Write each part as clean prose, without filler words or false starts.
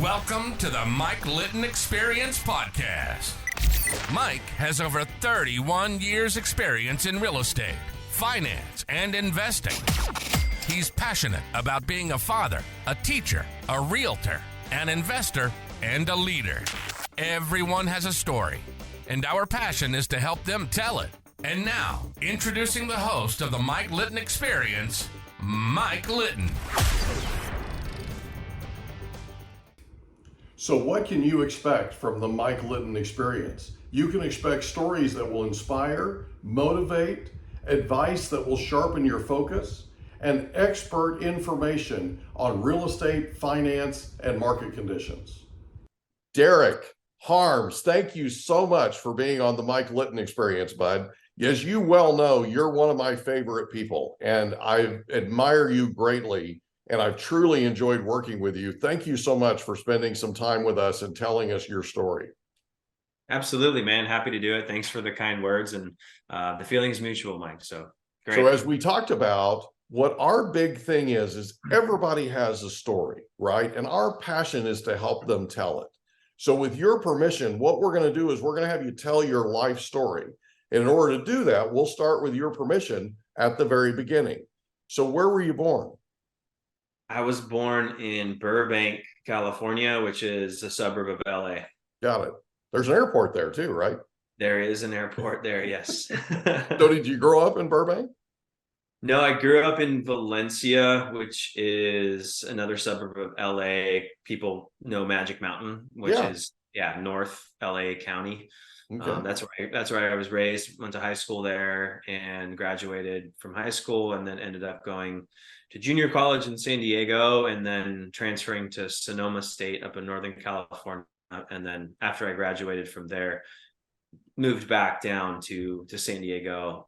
Welcome to the Mike Litton Experience Podcast. Mike has over 31 years experience in real estate, finance, and investing. He's passionate about being a father, a teacher, a realtor, an investor, and a leader. Everyone has a story, and our passion is to help them tell it. And now, introducing the host of the Mike Litton Experience, Mike Litton. So what can you expect from the Mike Litton Experience? You can expect stories that will inspire, motivate, advice that will sharpen your focus, and expert information on real estate, finance, and market conditions. Derek Harms, thank you so much for being on the Mike Litton Experience, bud. As you well know, you're one of my favorite people, and I admire you greatly. And I've truly enjoyed working with you. Thank you so much for spending some time with us and telling us your story. Absolutely, man. Happy to do it. Thanks for the kind words, and the feeling's mutual, Mike. So great. So as we talked about, what our big thing is everybody has a story, right? And our passion is to help them tell it. So with your permission, what we're going to do is we're going to have you tell your life story. And in order to do that, we'll start with your permission at the very beginning. So where were you born? I was born in Burbank, California, which is a suburb of LA. Got it. There's an airport there too, right? There is an airport there, yes. So did you grow up in Burbank? No, I grew up in Valencia, which is another suburb of LA. People know Magic Mountain, which is North LA County. Okay. That's where I was raised. Went to high school there and graduated from high school, and then ended up going to junior college in San Diego, and then transferring to Sonoma State up in Northern California. And then after I graduated from there, moved back down to San Diego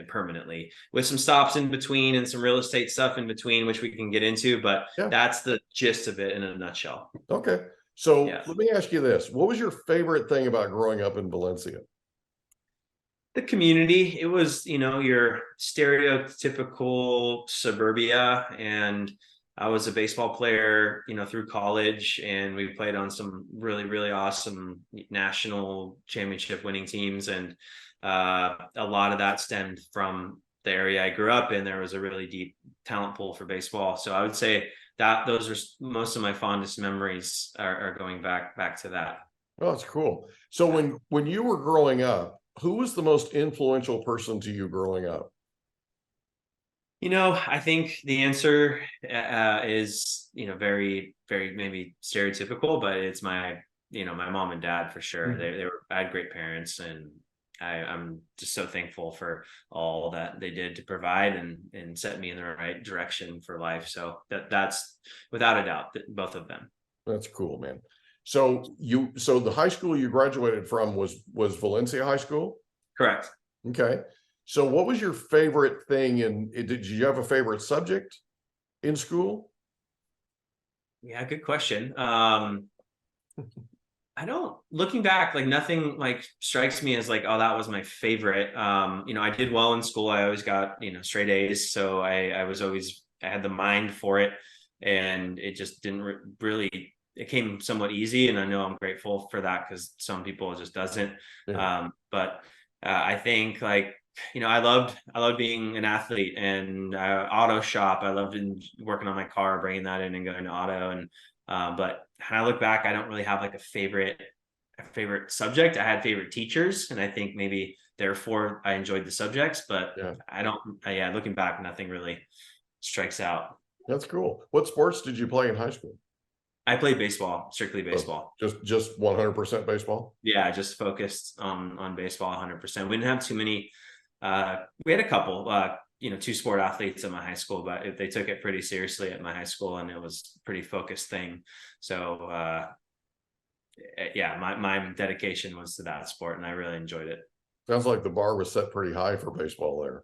permanently, with some stops in between and some real estate stuff in between, which we can get into. But that's the gist of it in a nutshell. Okay. So let me ask you this. What was your favorite thing about growing up in Valencia? The community. It was, your stereotypical suburbia. And I was a baseball player, through college, and we played on some really, really awesome national championship winning teams. And a lot of that stemmed from the area I grew up in. There was a really deep talent pool for baseball. So I would say that those are most of my fondest memories are going back to that. Oh, that's cool. So when you were growing up, who was the most influential person to you growing up? I think the answer is, very, very maybe stereotypical, but it's my mom and dad for sure. Mm-hmm. I had great parents, and I'm just so thankful for all that they did to provide and set me in the right direction for life. So that's without a doubt, both of them. That's cool, man. So the high school you graduated from was Valencia High School? Correct. Okay. So what was your favorite thing, and did you have a favorite subject in school? Yeah, good question. Looking back, nothing strikes me as oh, that was my favorite. I did well in school. I always got, straight A's. So I had the mind for it, and it just didn't really, it came somewhat easy. And I know I'm grateful for that, because some people it just doesn't. Yeah. But I think I loved being an athlete, and auto shop. I loved working on my car, bringing that in and going to auto. And but when I look back, I don't really have a favorite subject. I had favorite teachers, and I think maybe therefore I enjoyed the subjects. But I don't. Looking back, nothing really strikes out. That's cool. What sports did you play in high school? I played baseball, strictly baseball. Just 100% baseball? Yeah, just focused on baseball 100%. We didn't have too many. We had a couple, two sport athletes at my high school, but they took it pretty seriously at my high school, and it was a pretty focused thing. So, my dedication was to that sport, and I really enjoyed it. Sounds like the bar was set pretty high for baseball there.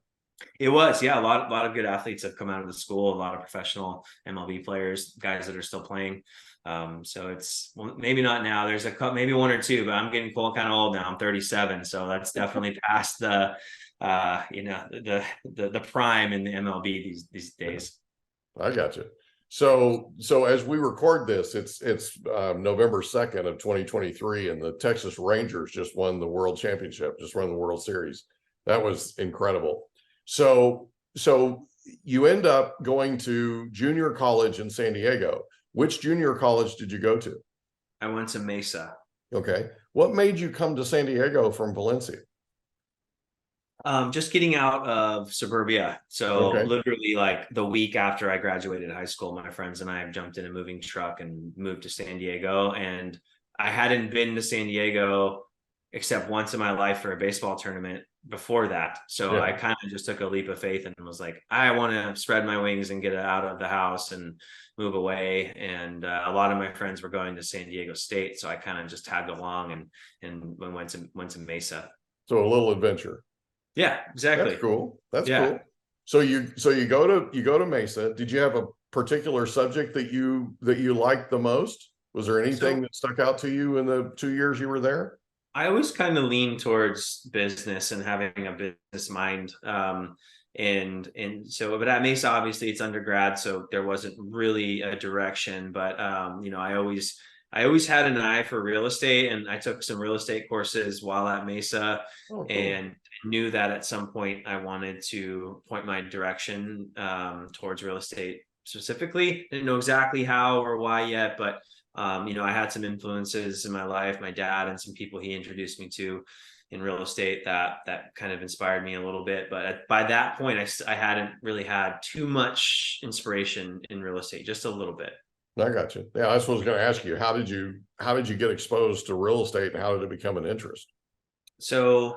It was, a lot of good athletes have come out of the school, a lot of professional MLB players, guys that are still playing. So it's maybe not now. There's maybe one or two, but I'm getting kind of old now. I'm 37, so that's definitely past the prime in the MLB these days. I got you. So as we record this, it's November 2nd of 2023, and the Texas Rangers just won the World Championship, just won the World Series. That was incredible. So you end up going to junior college in San Diego. Which junior college did you go to? I went to Mesa. Okay. What made you come to San Diego from Valencia? Just getting out of suburbia. So Okay. literally like the week after I graduated high school, my friends and I have jumped in a moving truck and moved to San Diego. And I hadn't been to San Diego except once in my life for a baseball tournament before that. So Yeah. I kind of just took a leap of faith and was like, I want to spread my wings and get out of the house and move away. And a lot of my friends were going to San Diego State. So I kind of just tagged along and went to Mesa. So a little adventure. Yeah, exactly. That's cool. That's Yeah. cool. So you go to Mesa. Did you have a particular subject that you liked the most? Was there anything that stuck out to you in the 2 years you were there? I always kind of lean towards business and having a business mind. And so, but at Mesa, obviously it's undergrad, so there wasn't really a direction, but I always had an eye for real estate, and I took some real estate courses while at Mesa. Oh, cool. And knew that at some point I wanted to point my direction towards real estate specifically. Didn't know exactly how or why yet, but I had some influences in my life, my dad and some people he introduced me to in real estate that kind of inspired me a little bit. But by that point, I hadn't really had too much inspiration in real estate, just a little bit. I got you. Yeah, that's what I was going to ask you. How did you get exposed to real estate, and how did it become an interest? So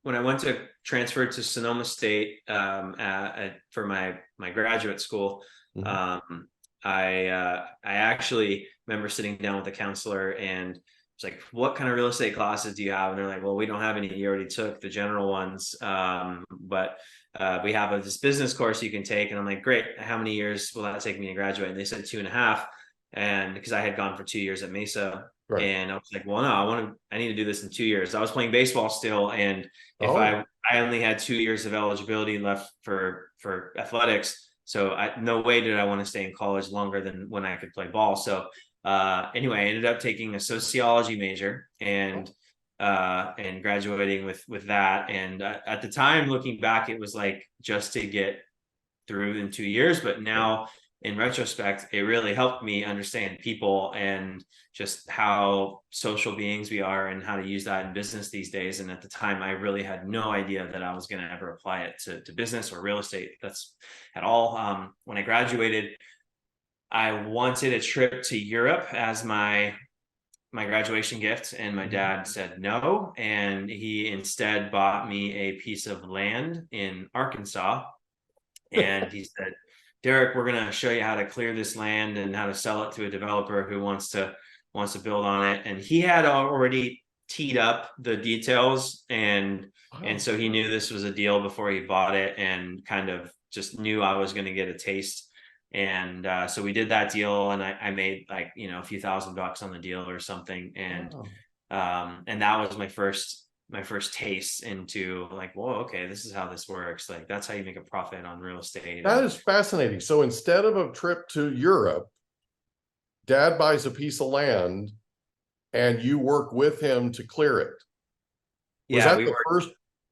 when I went to transfer to Sonoma State for my graduate school, Mm-hmm. I actually remember sitting down with a counselor and it's like, what kind of real estate classes do you have? And they're like, well, we don't have any. You already took the general ones, but we have this business course you can take. And I'm like, great. How many years will that take me to graduate? And they said 2.5. And because I had gone for 2 years at Mesa. Right. And I was like, well, no, I need to do this in 2 years. I was playing baseball still. And if I only had 2 years of eligibility left for athletics. So no way did I want to stay in college longer than when I could play ball. So anyway, I ended up taking a sociology major and graduating with that. And at the time, looking back, it was like just to get through in 2 years. But now in retrospect, it really helped me understand people and just how social beings we are and how to use that in business these days. And at the time, I really had no idea that I was going to ever apply it to business or real estate. That's at all. When I graduated, I wanted a trip to Europe as my graduation gift, and my dad said no. And he instead bought me a piece of land in Arkansas. And he said, Derek, we're going to show you how to clear this land and how to sell it to a developer who wants to build on it. And he had already teed up the details. And so he knew this was a deal before he bought it, and kind of just knew I was going to get a taste. And so we did that deal, and I made like, a few $1,000 on the deal or something. And that was my first taste into like, whoa, okay, this is how this works. Like, that's how you make a profit on real estate. That is fascinating. So instead of a trip to Europe, dad buys a piece of land and you work with him to clear it.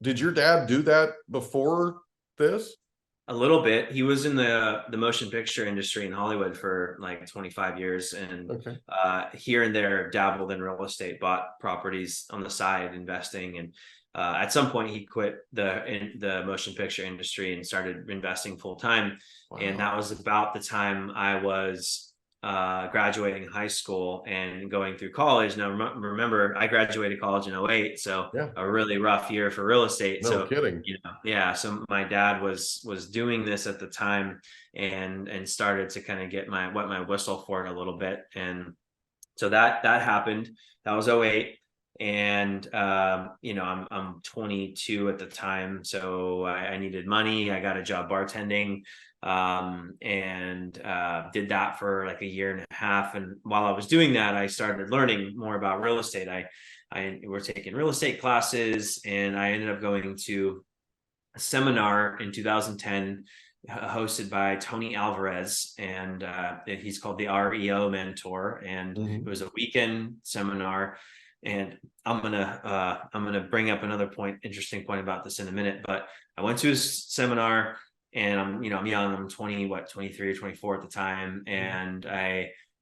Did your dad do that before this? A little bit. He was in the motion picture industry in Hollywood for like 25 years, and here and there dabbled in real estate, bought properties on the side, investing. And at some point he quit the motion picture industry and started investing full time. Wow. And that was about the time I was graduating high school and going through college. Now, remember, I graduated college in 2008, so a really rough year for real estate. No kidding. So my dad was doing this at the time and started to kind of get wet my whistle for it a little bit. And so that happened. That was 2008. And I'm 22 at the time, so I needed money. I got a job bartending, and did that for like a year and a half. And while I was doing that, I started learning more about real estate. I were taking real estate classes, and I ended up going to a seminar in 2010 hosted by Tony Alvarez, and he's called the REO Mentor, and it was a weekend seminar. And I'm gonna bring up another interesting point about this in a minute. But I went to his seminar, and I'm young, I'm 23 or 24 at the time, and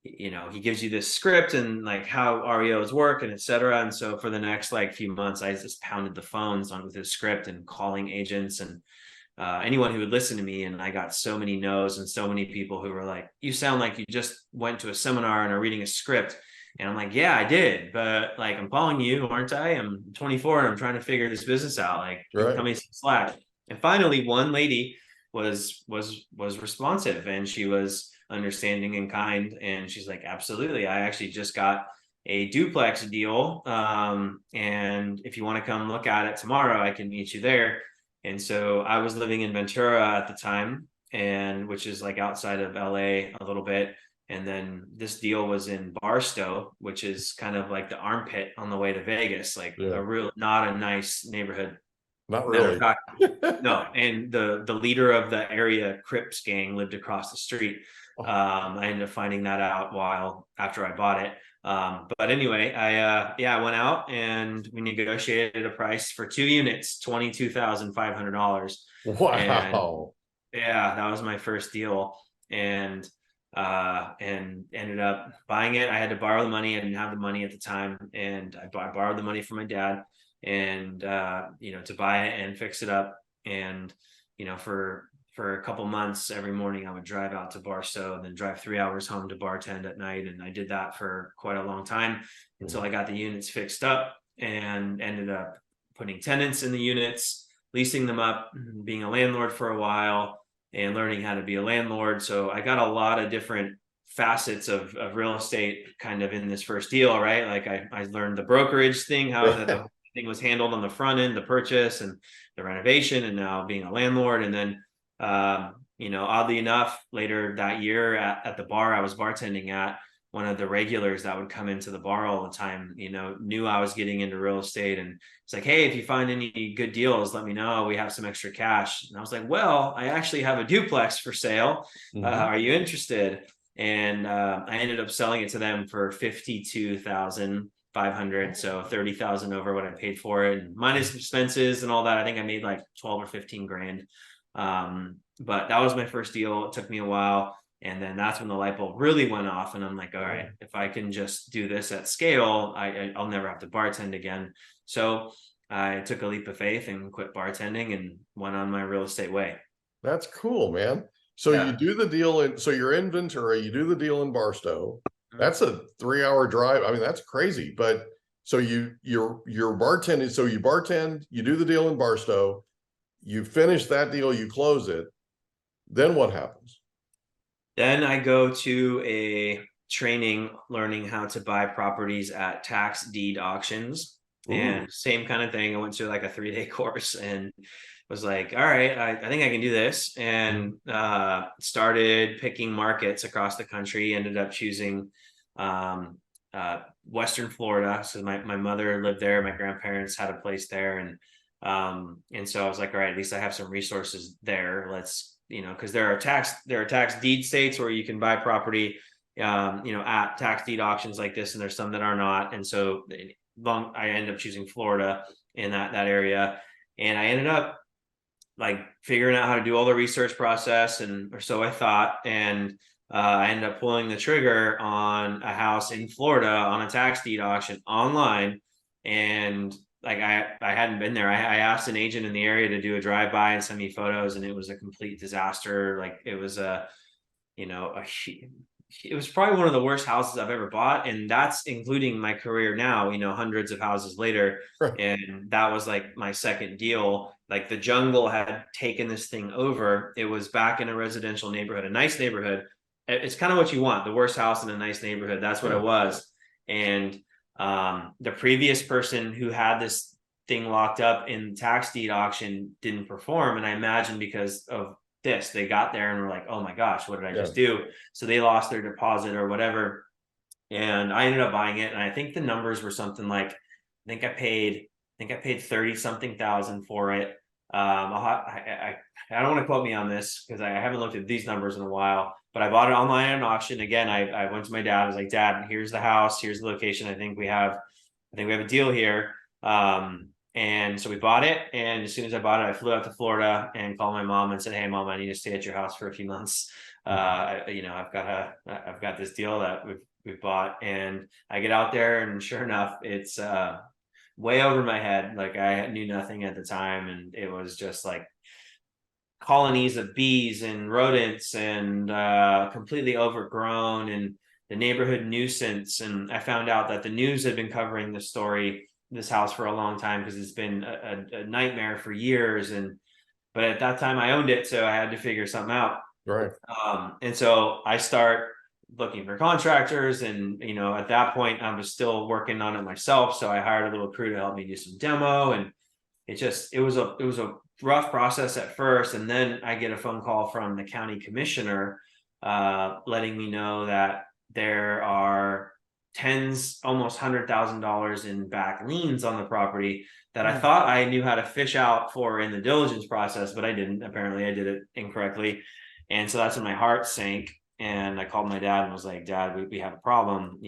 he gives you this script and like how REOs work and etc. And so for the next like few months, I just pounded the phones on with his script and calling agents and anyone who would listen to me. And I got so many no's and so many people who were like, you sound like you just went to a seminar and are reading a script. And I'm like, yeah, I did, but like, I'm calling you, aren't I? I'm 24 and I'm trying to figure this business out. Like, cut me some slack. And finally, one lady was responsive, and she was understanding and kind. And she's like, absolutely. I actually just got a duplex deal. And if you want to come look at it tomorrow, I can meet you there. And so I was living in Ventura at the time, and which is like outside of LA a little bit. And then this deal was in Barstow, which is kind of like the armpit on the way to Vegas, like not a nice neighborhood. Not really. No. And the leader of the area Crips gang lived across the street. I ended up finding that out after I bought it. But anyway, I went out and we negotiated a price for 2 units, $22,500. Wow. And that was my first deal. And ended up buying it. I had to borrow the money. I didn't have the money at the time. And I borrowed the money from my dad and, to buy it and fix it up. And, for a couple months, every morning I would drive out to Barstow and then drive 3 hours home to bartend at night. And I did that for quite a long time until I got the units fixed up and ended up putting tenants in the units, leasing them up, being a landlord for a while, and learning how to be a landlord. So I got a lot of different facets of real estate kind of in this first deal, right? Like I learned the brokerage thing, how the thing was handled on the front end, the purchase and the renovation, and now being a landlord. And then, oddly enough, later that year at the bar I was bartending at, one of the regulars that would come into the bar all the time, knew I was getting into real estate. And it's like, hey, if you find any good deals, let me know. We have some extra cash. And I was like, well, I actually have a duplex for sale. Are you interested? And I ended up selling it to them for $52,500. So 30,000 over what I paid for it, and minus expenses and all that. I think I made like 12 or 15 grand. But that was my first deal. It took me a while. And then that's when the light bulb really went off. And I'm like, all right, if I can just do this at scale, I'll never have to bartend again. So I took a leap of faith and quit bartending and went on my real estate way. That's cool, man. So you do the deal so you're in Ventura, you do the deal in Barstow. That's a 3-hour drive. I mean, that's crazy. But so you're bartending. So you bartend, you do the deal in Barstow, you finish that deal, you close it. Then what happens? Then I go to a training learning how to buy properties at tax deed auctions. Ooh. And same kind of thing. I went to like a 3-day course and was like, all right, I think I can do this. And started picking markets across the country, ended up choosing Western Florida. So my mother lived there. My grandparents had a place there. And so I was like, all right, at least I have some resources there. Let's, because there are tax deed states where you can buy property, at tax deed auctions like this, and there's some that are not. And so I ended up choosing Florida in that area, and I ended up like figuring out how to do all the research process, or so I thought, and I ended up pulling the trigger on a house in Florida on a tax deed auction online. And like I hadn't been there. I asked an agent in the area to do a drive-by and send me photos, and it was a complete disaster. Like it was it was probably one of the worst houses I've ever bought. And that's including my career now, hundreds of houses later. Right. And that was like my second deal. Like the jungle had taken this thing over. It was back in a residential neighborhood, a nice neighborhood. It's kind of what you want, the worst house in a nice neighborhood. That's what it was. And the previous person who had this thing locked up in tax deed auction didn't perform. And I imagine because of this, they got there and were like, oh my gosh, what did I just do? So they lost their deposit or whatever. And I ended up buying it. And I think the numbers were something like, I think I paid 30 something thousand for it. I don't want to quote me on this because I haven't looked at these numbers in a while, but I bought it online at an auction. Again, I went to my dad. I was like, Dad, here's the house. Here's the location. I think we have a deal here. And so we bought it. And as soon as I bought it, I flew out to Florida and called my mom and said, hey, Mom, I need to stay at your house for a few months. I've got this deal that we've bought, and I get out there, and sure enough, it's way over my head. Like, I knew nothing at the time, and it was just like colonies of bees and rodents and completely overgrown, and the neighborhood nuisance. And I found out that the news had been covering this house for a long time because it's been a nightmare for years. But at that time I owned it, so I had to figure something out. Right. And so I start looking for contractors, and at that point I was still working on it myself. So I hired a little crew to help me do some demo, and it was a rough process at first. And then I get a phone call from the county commissioner letting me know that there are tens, almost $100,000 in back liens on the property that I thought I knew how to fish out for in the diligence process, but I didn't. Apparently I did it incorrectly. And so that's when my heart sank. And I called my dad and was like, Dad, we have a problem.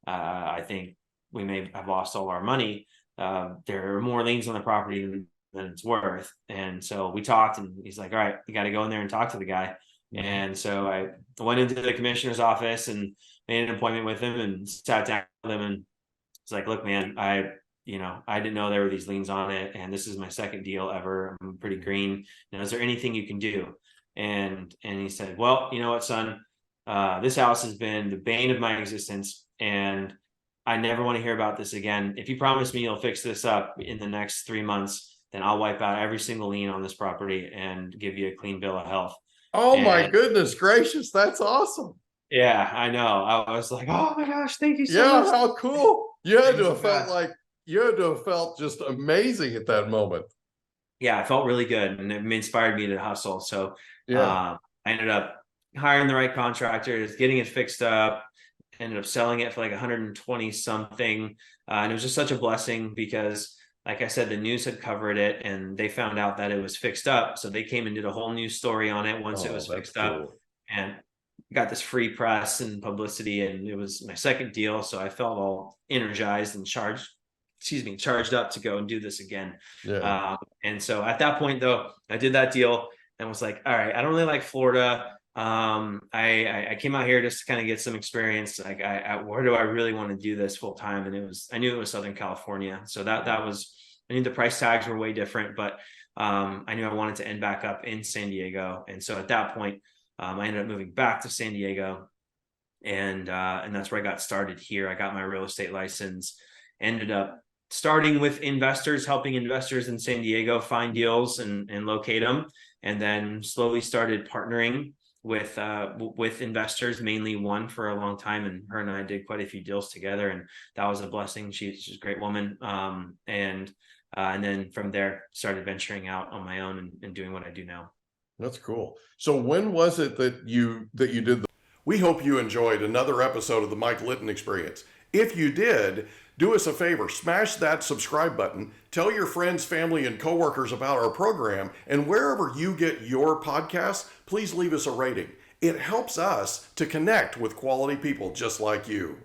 I think we may have lost all our money. There are more liens on the property than it's worth. And so we talked, and he's like, all right, you got to go in there and talk to the guy. And so I went into the commissioner's office and made an appointment with him and sat down with him. And it's like, look, man, I didn't know there were these liens on it, and this is my second deal ever. I'm pretty green. Is there anything you can do? And he said, well, you know what, son, this house has been the bane of my existence, and I never want to hear about this again. If you promise me you'll fix this up in the next 3 months, then I'll wipe out every single lien on this property and give you a clean bill of health. Oh, my goodness gracious. That's awesome. Yeah, I know. I was like, oh my gosh, thank you so much. Yeah, how cool. You had to have felt just amazing at that moment. Yeah, I felt really good, and it inspired me to hustle. So yeah, I ended up hiring the right contractors, getting it fixed up, ended up selling it for like 120 something. And it was just such a blessing because, like I said, the news had covered it, and they found out that it was fixed up. So they came and did a whole news story on it once it was fixed up, and got this free press and publicity. And it was my second deal. So I felt all energized and charged up to go and do this again. Yeah. And so at that point, though, I did that deal and was like, all right, I don't really like Florida. I came out here just to kind of get some experience. Like, where do I really want to do this full time? And I knew it was Southern California. So I knew the price tags were way different, but I knew I wanted to end back up in San Diego. And so at that point, I ended up moving back to San Diego, and that's where I got started here. I got my real estate license, ended up starting with investors, helping investors in San Diego find deals and locate them, and then slowly started partnering with investors, mainly one for a long time, and her and I did quite a few deals together, and that was a blessing. She's a great woman, and then from there started venturing out on my own and doing what I do now. That's cool. So when was it that you did We hope you enjoyed another episode of the Mike Litton Experience. If you did, do us a favor, smash that subscribe button, tell your friends, family, and coworkers about our program, and wherever you get your podcasts, please leave us a rating. It helps us to connect with quality people just like you.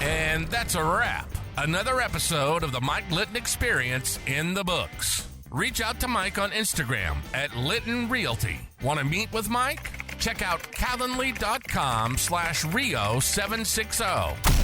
And that's a wrap. Another episode of the Mike Litton Experience in the books. Reach out to Mike on Instagram at Litton Realty. Want to meet with Mike? Check out calendly.com/Rio760.